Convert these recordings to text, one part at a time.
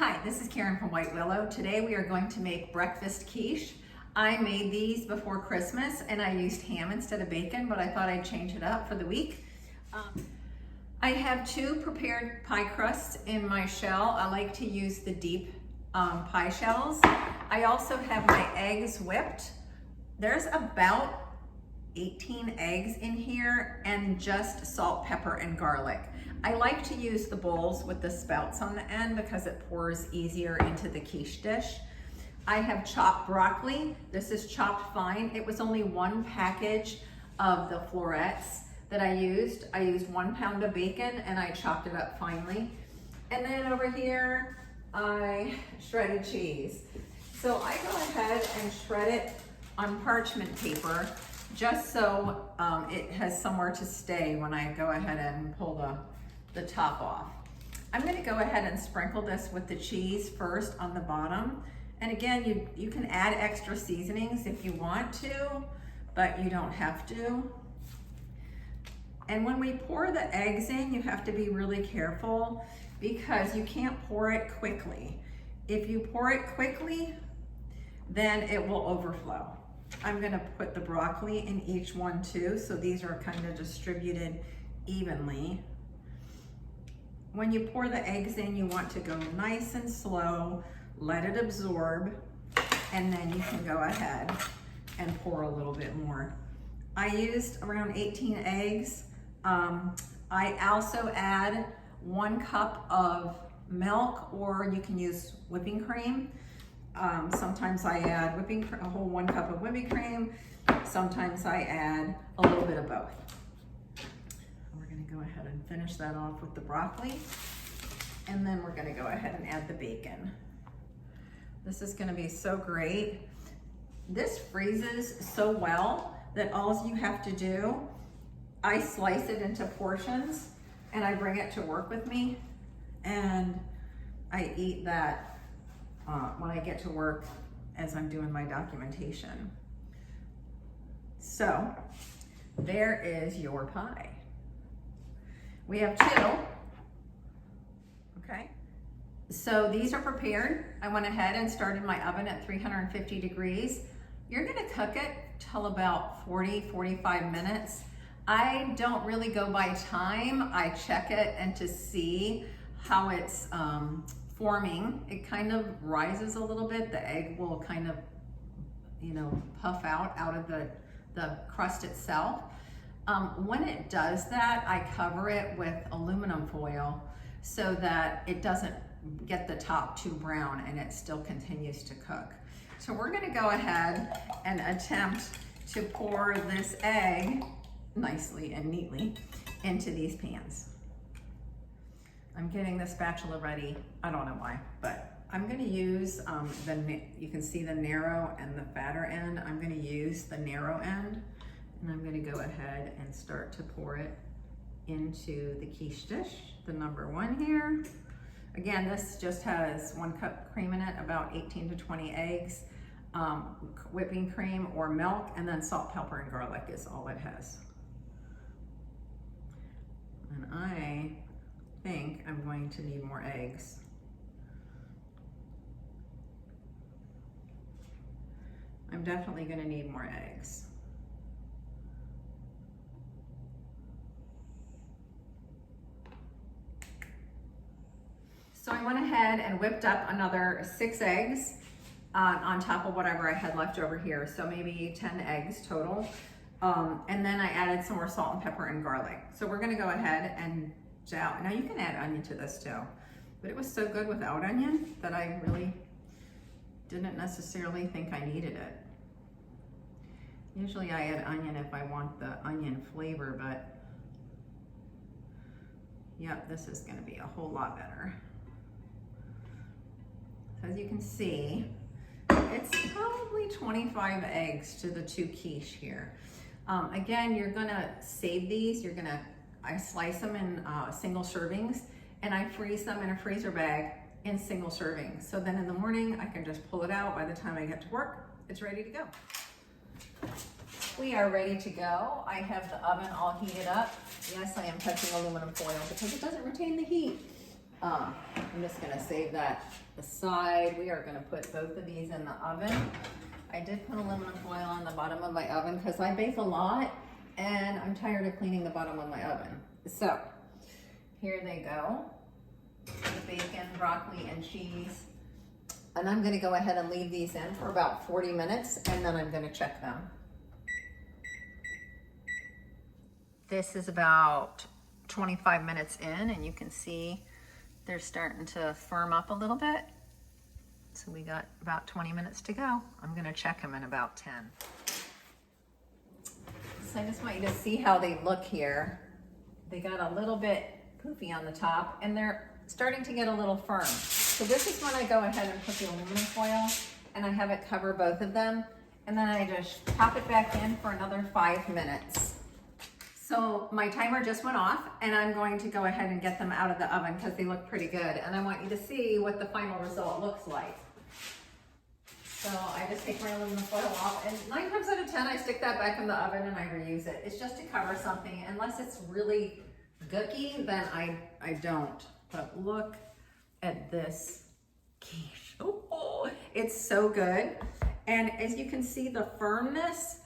Hi, this is Karen from White Willow. Today we are going to make breakfast quiche. I made these before Christmas and I used ham instead of bacon, but I thought I'd change it up for the week. I have two prepared pie crusts in my shell. I like to use the deep pie shells. I also have my eggs whipped. There's about 18 eggs in here and just salt, pepper, and garlic. I like to use the bowls with the spouts on the end because it pours easier into the quiche dish. I have chopped broccoli. This is chopped fine. It was only one package of the florets that I used. I used 1 pound of bacon and I chopped it up finely. And then over here, I shredded cheese. So I go ahead and shred it on parchment paper just so it has somewhere to stay when I go ahead and pull the top off. I'm gonna go ahead and sprinkle this with the cheese first on the bottom. And again, you can add extra seasonings if you want to, but you don't have to. And when we pour the eggs in, you have to be really careful because you can't pour it quickly. If you pour it quickly, then it will overflow. I'm gonna put the broccoli in each one too, so these are kind of distributed evenly. When you pour the eggs in, you want to go nice and slow, let it absorb, and then you can go ahead and pour a little bit more. I used around 18 eggs. I also add 1 cup of milk, or you can use whipping cream. Sometimes I add a whole 1 cup of whipping cream. Sometimes I add a little bit of both. We're gonna go ahead and finish that off with the broccoli. And then we're gonna go ahead and add the bacon. This is gonna be so great. This freezes so well that all you have to do, I slice it into portions and I bring it to work with me and I eat that when I get to work as I'm doing my documentation. So there is your pie. We have 2, okay? So these are prepared. I went ahead and started my oven at 350 degrees. You're gonna cook it till about 40-45 minutes. I don't really go by time. I check it and to see how it's forming. It kind of rises a little bit. The egg will kind of, puff out of the crust itself. When it does that, I cover it with aluminum foil so that it doesn't get the top too brown and it still continues to cook. So we're gonna go ahead and attempt to pour this egg nicely and neatly into these pans. I'm getting the spatula ready. I don't know why, but I'm gonna use you can see the narrow and the fatter end. I'm gonna use the narrow end and I'm gonna go ahead and start to pour it into the quiche dish, the number 1 here. Again, this just has 1 cup cream in it, about 18 to 20 eggs, whipping cream or milk, and then salt, pepper, and garlic is all it has. And I think I'm going to need more eggs. I'm definitely gonna need more eggs. So I went ahead and whipped up another 6 eggs on top of whatever I had left over here. So maybe 10 eggs total. And then I added some more salt and pepper and garlic. So we're gonna go ahead and now you can add onion to this too, but it was so good without onion that I really didn't necessarily think I needed it. Usually I add onion if I want the onion flavor, but yep, this is gonna be a whole lot better. So as you can see, it's probably 25 eggs to the 2 quiche here. Again, you're gonna save these. I slice them in single servings and I freeze them in a freezer bag in single servings. So then in the morning, I can just pull it out. By the time I get to work, it's ready to go. We are ready to go. I have the oven all heated up. Yes, I am touching aluminum foil because it doesn't retain the heat. I'm just gonna save that aside. We are gonna put both of these in the oven. I did put aluminum foil on the bottom of my oven because I bake a lot and I'm tired of cleaning the bottom of my oven. So here they go, the bacon, broccoli, and cheese. And I'm gonna go ahead and leave these in for about 40 minutes and then I'm gonna check them. This is about 25 minutes in and you can see they're starting to firm up a little bit. So we got about 20 minutes to go. I'm gonna check them in about 10. So I just want you to see how they look here. They got a little bit poofy on the top and they're starting to get a little firm. So this is when I go ahead and put the aluminum foil and I have it cover both of them. And then I just pop it back in for another 5 minutes. So my timer just went off and I'm going to go ahead and get them out of the oven because they look pretty good. And I want you to see what the final result looks like. So I just take my aluminum foil off and 9 times out of 10, I stick that back in the oven and I reuse it. It's just to cover something. Unless it's really gooky, then I don't. But look at this quiche. Oh, it's so good. And as you can see, the firmness,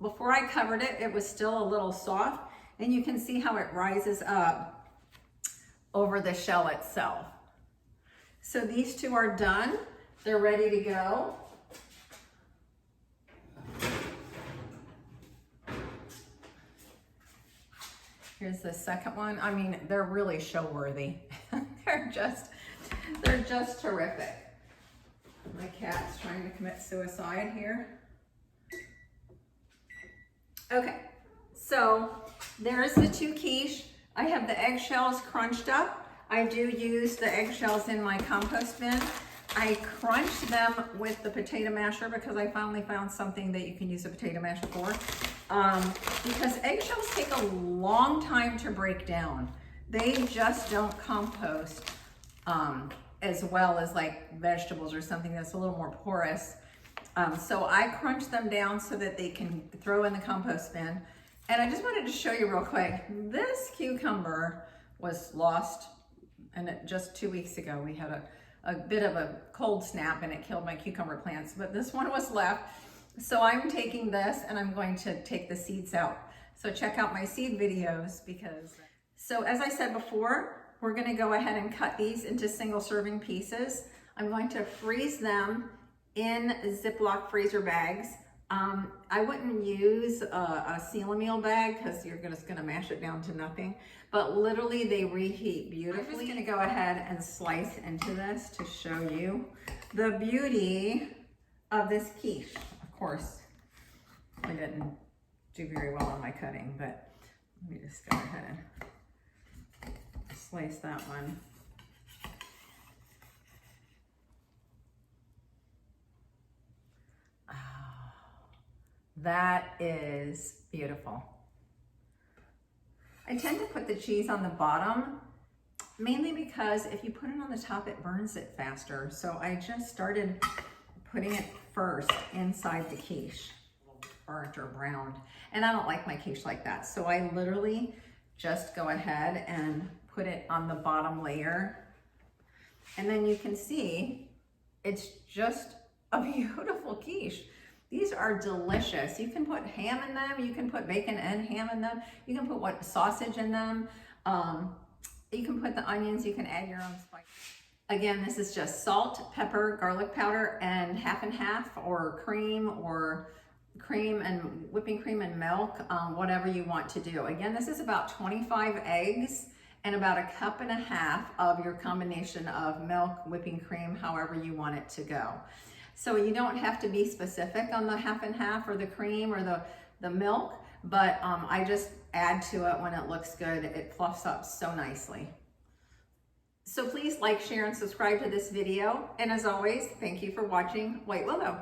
before I covered it, it was still a little soft, and you can see how it rises up over the shell itself. So these two are done. They're ready to go. Here's the second one. I mean, they're really show worthy. they're just terrific. My cat's trying to commit suicide here. Okay, so there's the 2 quiche. I have the eggshells crunched up. I do use the eggshells in my compost bin. I crunch them with the potato masher because I finally found something that you can use a potato masher for. Because eggshells take a long time to break down. They just don't compost as well as like vegetables or something that's a little more porous. So I crunch them down so that they can throw in the compost bin. And I just wanted to show you real quick, this cucumber was lost, and just 2 weeks ago we had a bit of a cold snap and it killed my cucumber plants, but this one was left. So I'm taking this and I'm going to take the seeds out. So check out my seed videos so as I said before, we're gonna go ahead and cut these into single serving pieces. I'm going to freeze them in Ziploc freezer bags. I wouldn't use a seal meal bag because you're just gonna mash it down to nothing, but literally they reheat beautifully. I'm just gonna go ahead and slice into this to show you the beauty of this quiche. Of course, I didn't do very well on my cutting, but let me just go ahead and slice that one. That is beautiful. I tend to put the cheese on the bottom, mainly because if you put it on the top, it burns it faster. So I just started putting it first inside the quiche, burnt or browned. And I don't like my quiche like that. So I literally just go ahead and put it on the bottom layer. And then you can see, it's just a beautiful quiche. These are delicious. You can put ham in them. You can put bacon and ham in them. You can put sausage in them. You can put the onions. You can add your own spice. Again, this is just salt, pepper, garlic powder, and half and half, or cream and whipping cream and milk, whatever you want to do. Again, this is about 25 eggs and about 1.5 cups of your combination of milk, whipping cream, however you want it to go. So you don't have to be specific on the half and half or the cream or the milk, but I just add to it when it looks good. It fluffs up so nicely. So please like, share, and subscribe to this video. And as always, thank you for watching White Willow.